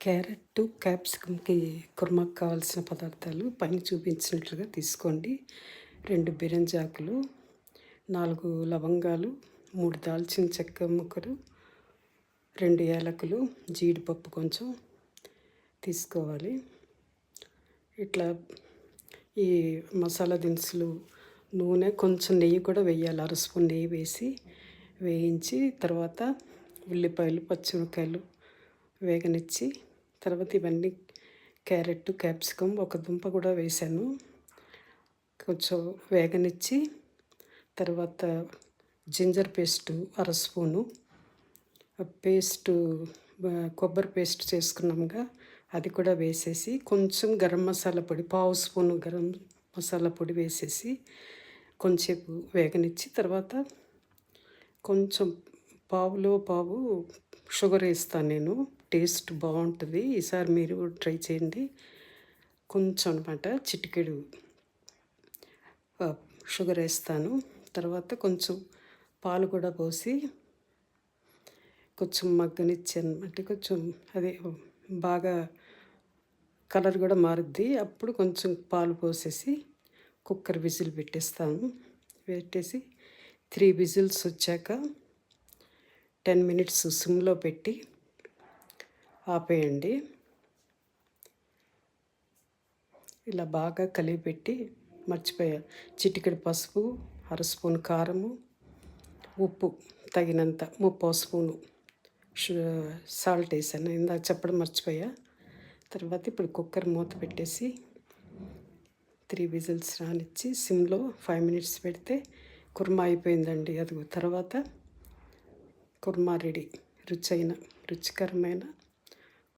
Carrot, క్యాప్సికమ్‌కి కుర్మాకు కావాల్సిన పదార్థాలు పైన చూపించినట్లుగా తీసుకోండి. 2 బిర్యానీ ఆకులు, 4 లవంగాలు, 3 దాల్చిన చెక్క ముక్కలు, 2 యాలకులు, జీడిపప్పు కొంచెం తీసుకోవాలి. ఇట్లా ఈ మసాలా దినుసులు, నూనె, కొంచెం నెయ్యి కూడా వేయాలి. అర స్పూన్ నెయ్యి వేసి వేయించి తర్వాత ఉల్లిపాయలు, పచ్చిమిరపకాయలు వేగనిచ్చి తర్వాత ఇవన్నీ క్యారెట్, క్యాప్సికమ్, ఒక దుంప కూడా వేసాను. కొంచెం వేగనిచ్చి తర్వాత జింజర్ పేస్టు అర స్పూను, పేస్టు కొబ్బరి పేస్ట్ చేసుకున్నాముగా అది కూడా వేసేసి కొంచెం గరం మసాలా పొడి పావు స్పూను గరం మసాలా పొడి వేసేసి కొంచెంసేపు వేగనిచ్చి తర్వాత కొంచెం పావులో పావు షుగర్ వేస్తాను నేను. టేస్ట్ బాగుంటుంది. ఈసారి మీరు ట్రై చేయండి. కొంచెం అనమాట చిటికెడు షుగర్ వేస్తాను. తర్వాత కొంచెం పాలు కూడా పోసి కొంచెం మగ్గనిచ్చాను. అంటే కొంచెం అదే బాగా కలర్ కూడా మారుద్ది. అప్పుడు కొంచెం పాలు పోసేసి కుక్కర్ విజిల్ పెట్టేస్తాను. పెట్టేసి 3 విజిల్స్ వచ్చాక 10 మినిట్స్ సిమ్లో పెట్టి ఆపేయండి. ఇలా బాగా కలిపెట్టి మర్చిపోయా చిటికెడు పసుపు, అర స్పూన్ కారము, ఉప్పు తగినంత, ముప్పావు స్పూను సాల్ట్ వేసాను. ఇందాక చెప్పడం మర్చిపోయా. తర్వాత ఇప్పుడు కుక్కర్ మూత పెట్టేసి 3 విజిల్స్ రానిచ్చి సిమ్లో 5 మినిట్స్ పెడితే కుర్మా అయిపోయిందండి. అది తర్వాత కుర్మా రెడీ. రుచికరమైన